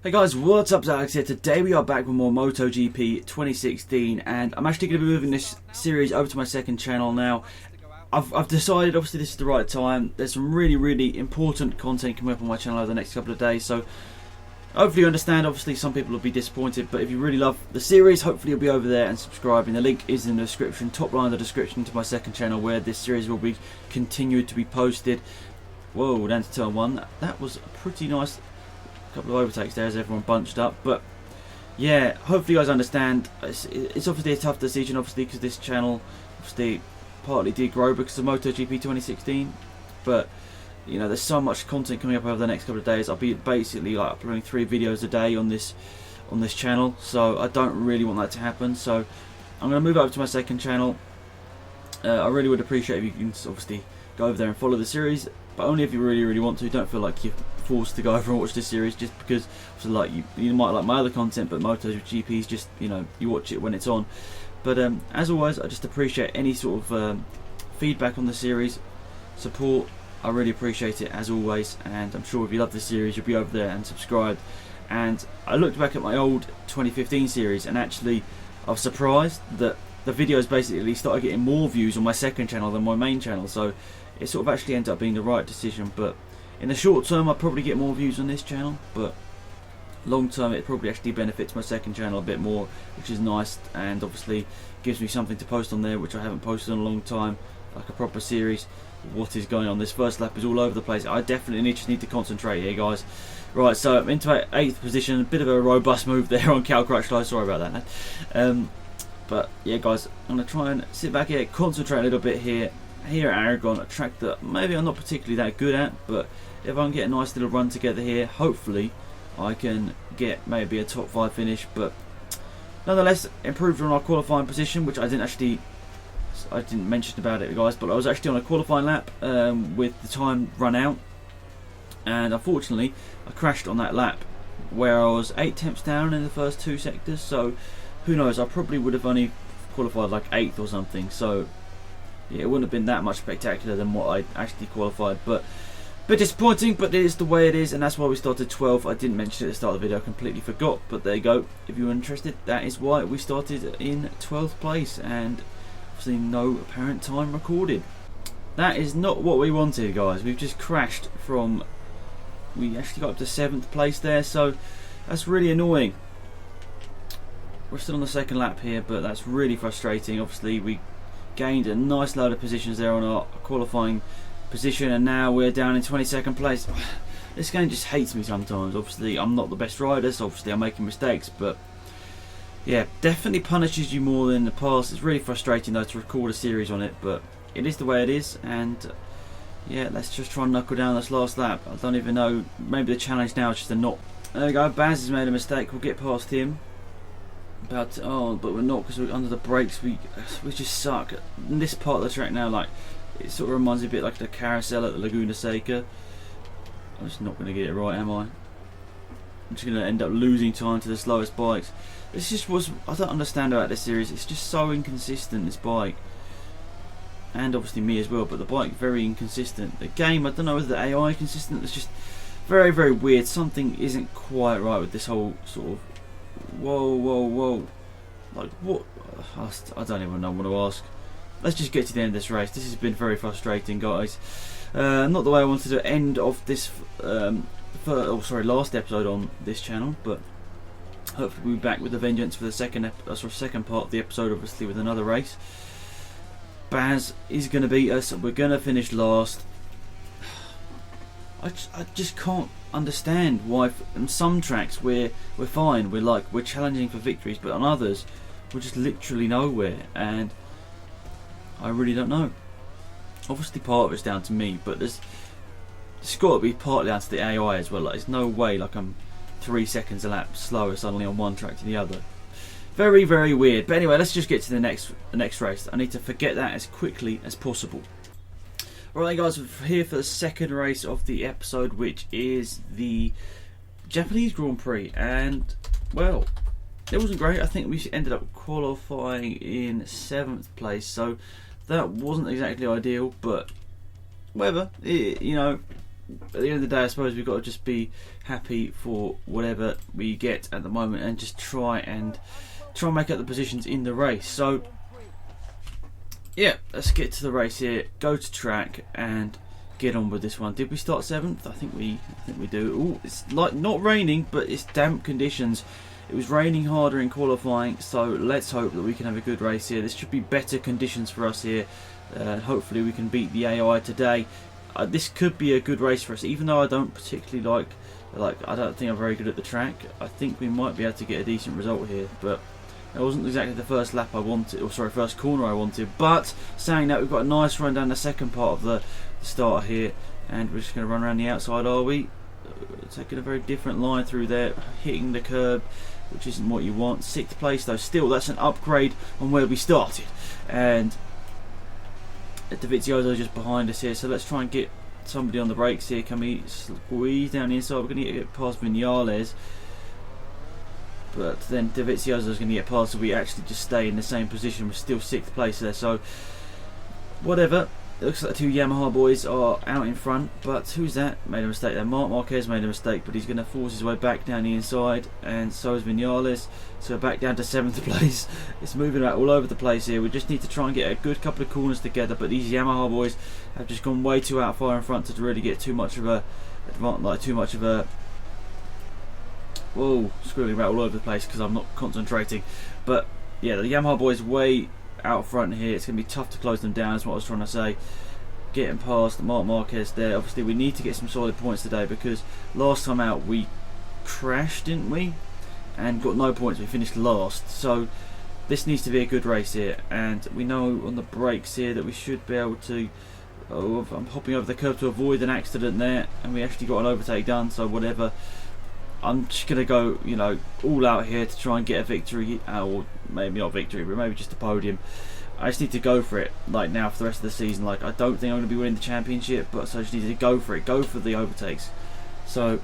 Hey guys, what's up? It's Alex here. Today we are back with more MotoGP 2016, and I'm actually going to be moving this series over to my second channel now. I've decided, obviously this is the right time. There's some really important content coming up on my channel over the next couple of days, so hopefully you understand. Obviously some people will be disappointed, but if you really love the series, hopefully you'll be over there and subscribing. The link is in the description, top line of the description, to my second channel where this series will be continued to be posted. Whoa, down to turn one. That was a pretty nice couple of overtakes there as everyone bunched up, but yeah, hopefully you guys understand. It's obviously a tough decision, obviously, because this channel obviously partly did grow because of MotoGP 2016, but you know, there's so much content coming up over the next couple of days. I'll be basically like uploading 3 videos a day on this channel, so I don't really want that to happen. So I'm going to move over to my second channel. I really would appreciate if you can obviously go over there and follow the series, but only if you really want to. Don't feel like you're forced to go over and watch this series just because, so like you might like my other content, but MotoGP is just, you know, you watch it when it's on. But as always, I just appreciate any sort of feedback on the series, support. I really appreciate it as always, and I'm sure if you love this series you'll be over there and subscribed. And I looked back at my old 2015 series, and actually I was surprised that the videos basically started getting more views on my second channel than my main channel, so it sort of actually ended up being the right decision. But in the short term I'll probably get more views on this channel, but long term it probably actually benefits my second channel a bit more, which is nice, and obviously gives me something to post on there which I haven't posted in a long time, like a proper series. What is going on? This first lap is all over the place. I definitely just need to concentrate here, guys. Right, so I'm into 8th position. A bit of a robust move there on Cal Crutchlow. Sorry about that. But yeah, guys, I'm going to try and sit back here, concentrate a little bit here at Aragon, a track that maybe I'm not particularly that good at, but if I can get a nice little run together here, hopefully I can get maybe a top 5 finish. But nonetheless, improved on our qualifying position, which I didn't mention about it, guys, but I was actually on a qualifying lap with the time run out, and unfortunately I crashed on that lap where I was 8 tenths down in the first 2 sectors. So who knows, I probably would have only qualified like 8th or something, so yeah, it wouldn't have been that much spectacular than what I actually qualified. But a bit disappointing, but it is the way it is, and that's why we started 12th. I didn't mention it at the start of the video, I completely forgot, but there you go. If you're interested, that is why we started in 12th place, and obviously no apparent time recorded. That is not what we wanted, guys. We've just crashed from, we actually got up to 7th place there, so that's really annoying. We're still on the second lap here, but that's really frustrating. Obviously we gained a nice load of positions there on our qualifying position, and now we're down in 22nd place. This game just hates me sometimes. Obviously I'm not the best rider, so obviously I'm making mistakes, but yeah, definitely punishes you more than the past. It's really frustrating though to record a series on it, but it is the way it is. And yeah, let's just try and knuckle down this last lap. I don't even know, maybe the challenge now is just a not. There we go, Baz has made a mistake, we'll get past him. But we're not, because we're under the brakes. We just suck. In this part of the track now, like, it sort of reminds me a bit like the carousel at the Laguna Seca. I'm just not going to get it right, am I? I'm just going to end up losing time to the slowest bikes. This just was, I don't understand about this series. It's just so inconsistent, this bike, and obviously me as well. But the bike very inconsistent. The game, I don't know whether the AI is consistent. It's just very weird. Something isn't quite right with this whole sort of whoa. Like what? I don't even know what to ask. Let's just get to the end of this race. This has been very frustrating, guys. Not the way I wanted to end off this last episode on this channel, but hopefully we'll be back with a vengeance for the second part of the episode, obviously with another race. Baz is going to beat us. We're going to finish last. I just can't understand why on some tracks we're fine, we're challenging for victories, but on others we're just literally nowhere, and I really don't know. Obviously part of it's down to me, but it's got to be partly down to the AI as well. Like, there's no way like I'm 3 seconds a lap slower suddenly on one track to the other. Very weird. But anyway, let's just get to the next race. I need to forget that as quickly as possible. Alright guys, we're here for the second race of the episode, which is the Japanese Grand Prix, and well, it wasn't great. I think we ended up qualifying in 7th place, so that wasn't exactly ideal, but whatever, you know, at the end of the day, I suppose we've got to just be happy for whatever we get at the moment and just try and make up the positions in the race. So yeah, let's get to the race here, go to track and get on with this one. Did we start 7th? I think we do. Ooh, it's like not raining, but it's damp conditions. It was raining harder in qualifying, so let's hope that we can have a good race here. This should be better conditions for us here. Hopefully we can beat the AI today. This could be a good race for us, even though I don't particularly like I don't think I'm very good at the track. I think we might be able to get a decent result here, but it wasn't exactly the first lap I wanted, or sorry, first corner I wanted. But saying that, we've got a nice run down the second part of the start here, and we're just going to run around the outside, are we? Taking a very different line through there, hitting the curb, which isn't what you want. 6th place though, still that's an upgrade on where we started. And Dovizioso just behind us here, so let's try and get somebody on the brakes here. Can we squeeze down the inside? We're going to get past Vinales, but then Dovizioso is going to get past, so we actually just stay in the same position. We're still 6th place there, so whatever. It looks like the 2 Yamaha boys are out in front, but who's that? Made a mistake there. Marc Marquez made a mistake, but he's going to force his way back down the inside, and so is Vinales. So we're back down to 7th place. It's moving out all over the place here. We just need to try and get a good couple of corners together, but these Yamaha boys have just gone way too out far in front to really get too much of a whoa, screwing around all over the place because I'm not concentrating. But yeah, the Yamaha boys way out front here. It's going to be tough to close them down, is what I was trying to say. Getting past Marc Marquez there. Obviously we need to get some solid points today, because last time out we crashed, didn't we, and got no points. We finished last, so this needs to be a good race here, and we know on the brakes here that we should be able to I'm hopping over the curb to avoid an accident there, and we actually got an overtake done, so whatever. I'm just going to go, you know, all out here to try and get a victory, or maybe not victory, but maybe just a podium. I just need to go for it, like now for the rest of the season. Like, I don't think I'm going to be winning the championship, but so I just need to go for it, go for the overtakes. So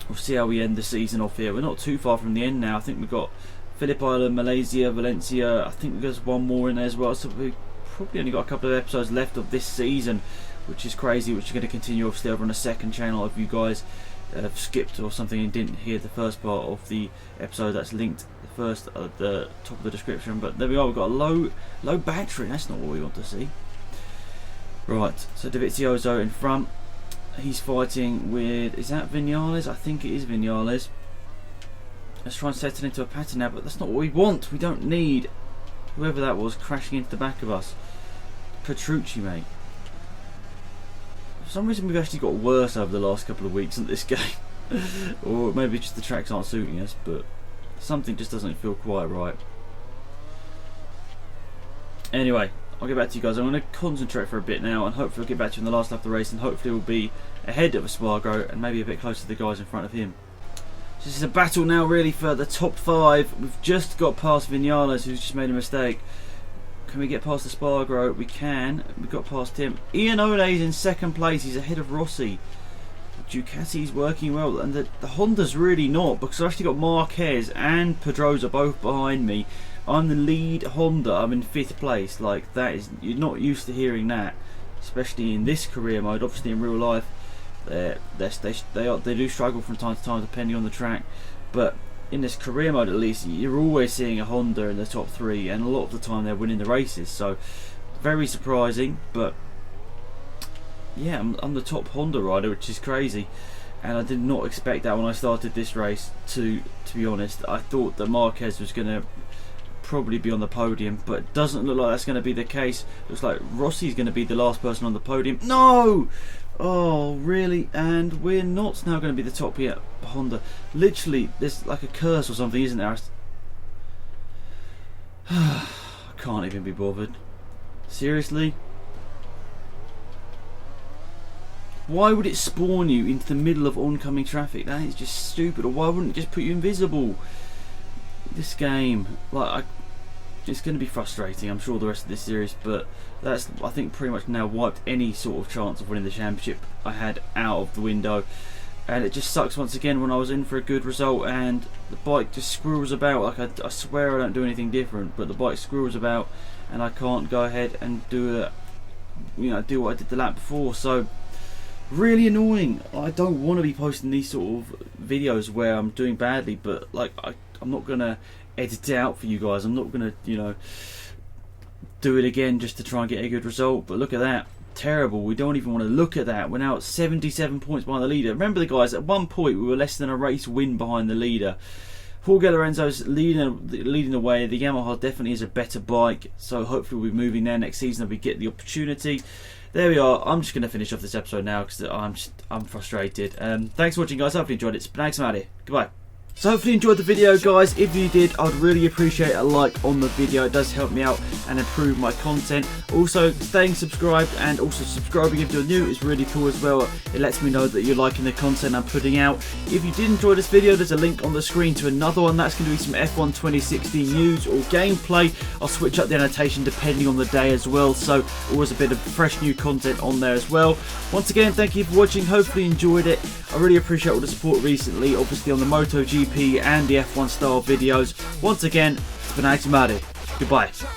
we'll see how we end the season off here. We're not too far from the end now. I think we've got Phillip Island, Malaysia, Valencia. I think there's one more in there as well. So we've probably only got a couple of episodes left of this season, which is crazy, which is going to continue obviously over on the second channel. If you guys have skipped or something and didn't hear the first part of the episode, that's linked first at the top of the description. But there we are, we've got a low battery. That's not what we want to see. Right, so Dovizioso in front. He's fighting with, is that Vinales? I think it is Vinales. Let's try and set it into a pattern now, but that's not what we want. We don't need whoever that was crashing into the back of us. Petrucci, mate. For some reason we've actually got worse over the last couple of weeks at this game. Or maybe just the tracks aren't suiting us, but something just doesn't feel quite right. Anyway, I'll get back to you guys. I'm going to concentrate for a bit now, and hopefully I'll get back to you in the last lap of the race, and hopefully we'll be ahead of Espargaro and maybe a bit closer to the guys in front of him. So this is a battle now really for the top 5. We've just got past Vinales, who's just made a mistake. Can we get past Espargaro? We can. We got past him. Ian Ole's in second place. He's ahead of Rossi. Ducati's working well, and the Honda's really not, because I've actually got Marquez and Pedrosa both behind me. I'm the lead Honda. I'm in 5th place. Like, that is, you're not used to hearing that, especially in this career mode. Obviously in real life, they do struggle from time to time depending on the track, but in this career mode at least, you're always seeing a Honda in the top 3, and a lot of the time they're winning the races. So very surprising, but yeah, I'm the top Honda rider, which is crazy, and I did not expect that when I started this race. To be honest, I thought that Marquez was going to probably be on the podium, but it doesn't look like that's going to be the case. Looks like Rossi's going to be the last person on the podium. No! Oh, really? And we're not now going to be the top here, Honda. Literally, there's like a curse or something, isn't there? I can't even be bothered. Seriously? Why would it spawn you into the middle of oncoming traffic? That is just stupid. Or why wouldn't it just put you invisible? This game, like, it's going to be frustrating, I'm sure, the rest of this series, but that's, I think, pretty much now wiped any sort of chance of winning the championship I had out of the window. And it just sucks once again when I was in for a good result and the bike just squirrels about. Like, I swear I don't do anything different, but the bike squirrels about and I can't go ahead and do what I did the lap before. So Really annoying. I don't want to be posting these sort of videos where I'm doing badly, but like I'm not gonna edit it out for you guys. I'm not gonna, you know, do it again just to try and get a good result. But look at that. Terrible. We don't even want to look at that. We're now at 77 points behind the leader. Remember, the guys, at one point we were less than a race win behind the leader. Jorge Lorenzo's leading the way. The Yamaha definitely is a better bike, so hopefully we'll be moving there next season if we get the opportunity. There we are. I'm just going to finish off this episode now because I'm frustrated. Thanks for watching, guys. Hopefully you enjoyed it. AlexZAfRo. Goodbye. So hopefully you enjoyed the video, guys. If you did, I'd really appreciate a like on the video. It does help me out and improve my content. Also, staying subscribed and also subscribing if you're new is really cool as well. It lets me know that you're liking the content I'm putting out. If you did enjoy this video, there's a link on the screen to another one. That's going to be some F1 2016 news or gameplay. I'll switch up the annotation depending on the day as well, so always a bit of fresh new content on there as well. Once again, thank you for watching. Hopefully you enjoyed it. I really appreciate all the support recently, obviously on the MotoGP and the F1 style videos. Once again, it's been AlexZAfRo. Goodbye.